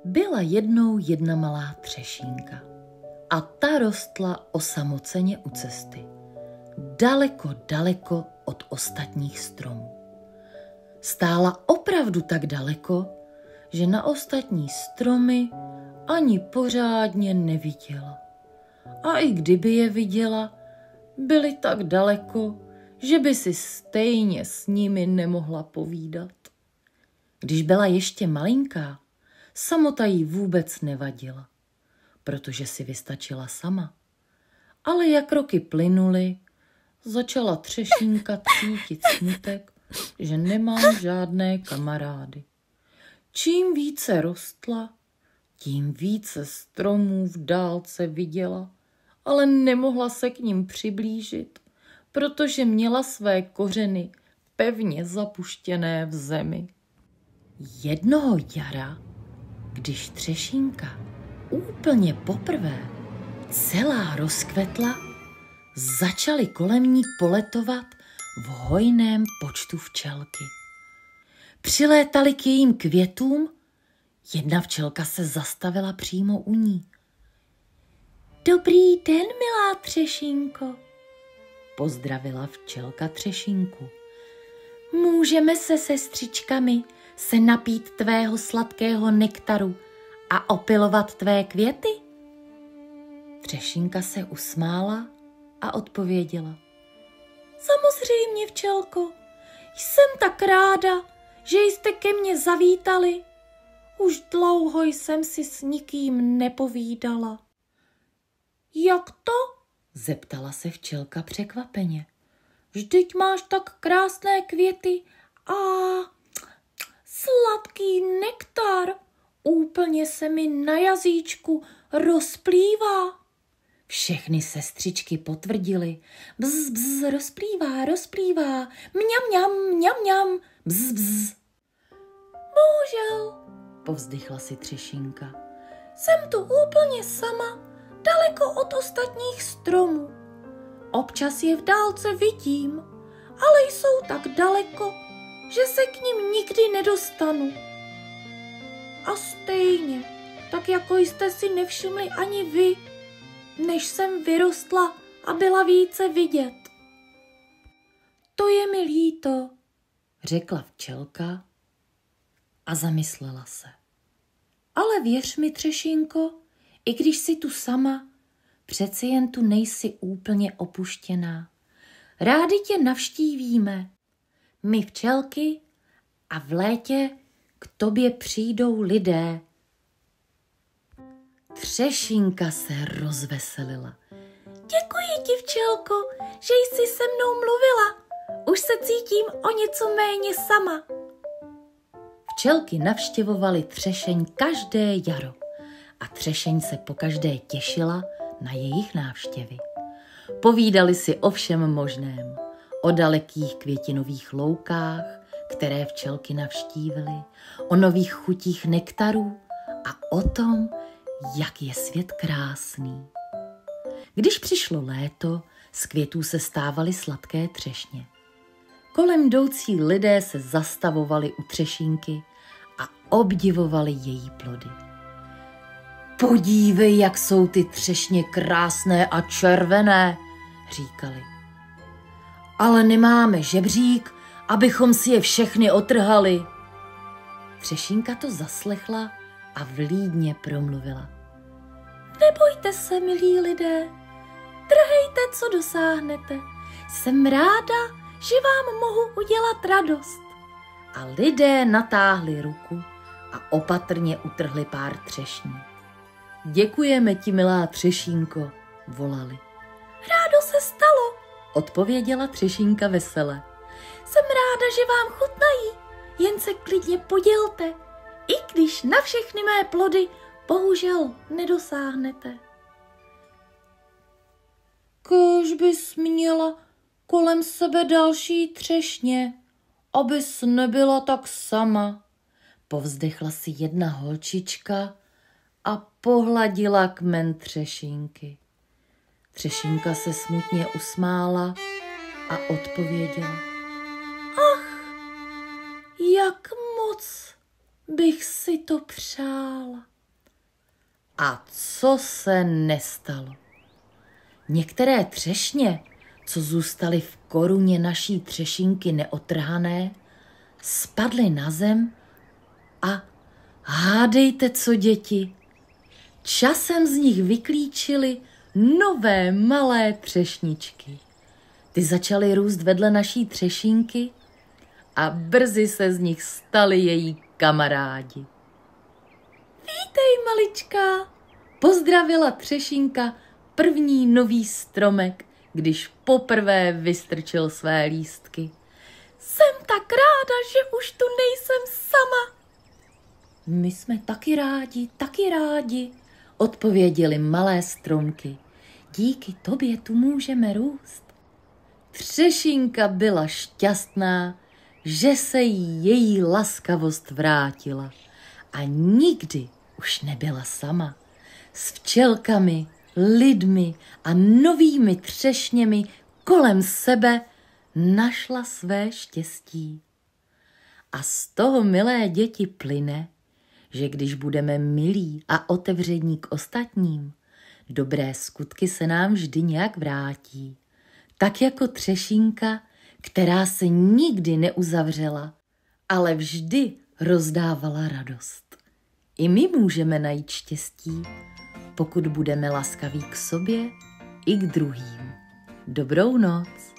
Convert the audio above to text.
Byla jednou jedna malá třešínka a ta rostla osamoceně u cesty, daleko, daleko od ostatních stromů. Stála opravdu tak daleko, že na ostatní stromy ani pořádně neviděla. A i kdyby je viděla, byly tak daleko, že by si stejně s nimi nemohla povídat. Když byla ještě malinká, samota jí vůbec nevadila, protože si vystačila sama. Ale jak roky plynuly, začala třešínka cítit smutek, že nemá žádné kamarády. Čím více rostla, tím více stromů v dálce viděla, ale nemohla se k nim přiblížit, protože měla své kořeny pevně zapuštěné v zemi. Jednoho jara, když třešínka úplně poprvé celá rozkvetla, začaly kolem ní poletovat v hojném počtu včelky. Přilétaly k jejím květům, jedna včelka se zastavila přímo u ní. Dobrý den, milá třešínko, pozdravila včelka třešínku. Můžeme se sestřičkami se napít tvého sladkého nektaru a opilovat tvé květy? Třešínka se usmála a odpověděla. Samozřejmě, včelko, jsem tak ráda, že jste ke mně zavítali. Už dlouho jsem si s nikým nepovídala. Jak to? Zeptala se včelka překvapeně. Vždyť máš tak krásné květy a sladký nektar. Úplně se mi na jazyčku rozplývá. Všechny sestřičky potvrdily. Bzz, bzz, rozplývá, mňam, bzz, bzz. Bohužel, povzdychla si třešínka, jsem tu úplně sama, daleko od ostatních stromů. Občas je v dálce vidím, ale jsou tak daleko, že se k nim nikdy nedostanu. A stejně, tak jako jste si nevšimli ani vy, než jsem vyrostla a byla více vidět. To je mi líto, řekla včelka a zamyslela se. Ale věř mi, třešínko, i když jsi tu sama, přeci jen tu nejsi úplně opuštěná. Rádi tě navštívíme, my včelky, a v létě k tobě přijdou lidé. Třešínka se rozveselila. Děkuji ti, včelko, že jsi se mnou mluvila. Už se cítím o něco méně sama. Včelky navštěvovaly třešeň každé jaro a třešeň se pokaždé těšila na jejich návštěvy. Povídali si o všem možném, o dalekých květinových loukách, které včelky navštívily, o nových chutích nektarů a o tom, jak je svět krásný. Když přišlo léto, z květů se stávaly sladké třešně. Kolem jdoucí lidé se zastavovali u třešínky a obdivovali její plody. Podívej, jak jsou ty třešně krásné a červené, říkali. Ale nemáme žebřík, abychom si je všechny otrhali. Třešínka to zaslechla a vlídně promluvila. Nebojte se, milí lidé, trhejte, co dosáhnete. Jsem ráda, že vám mohu udělat radost. A lidé natáhli ruku a opatrně utrhli pár třešní. Děkujeme ti, milá třešínko, volali. Rádo se stalo, odpověděla třešínka vesele. Jsem ráda, že vám chutnají, jen se klidně podělte, i když na všechny mé plody bohužel nedosáhnete. Kéž bys měla kolem sebe další třešně, abys nebyla tak sama, povzdechla si jedna holčička a pohladila kmen třešínky. Třešínka se smutně usmála a odpověděla. Ach, jak moc bych si to přála. A co se nestalo? Některé třešně, co zůstaly v koruně naší třešinky neotrhané, spadly na zem a hádejte co, děti? Časem z nich vyklíčily nové malé třešničky. Ty začaly růst vedle naší třešinky a brzy se z nich stali její kamarádi. Vítej, maličká, pozdravila třešinka první nový stromek, když poprvé vystrčil své lístky. Jsem tak ráda, že už tu nejsem sama. My jsme taky rádi, odpověděly malé stromky. Díky tobě tu můžeme růst. Třešinka byla šťastná, že se jí její laskavost vrátila a nikdy už nebyla sama. S včelkami, lidmi a novými třešněmi kolem sebe našla své štěstí. A z toho, milé děti, plyne, že když budeme milí a otevření k ostatním, dobré skutky se nám vždy nějak vrátí. Tak jako třešinka, která se nikdy neuzavřela, ale vždy rozdávala radost. I my můžeme najít štěstí, pokud budeme laskaví k sobě i k druhým. Dobrou noc.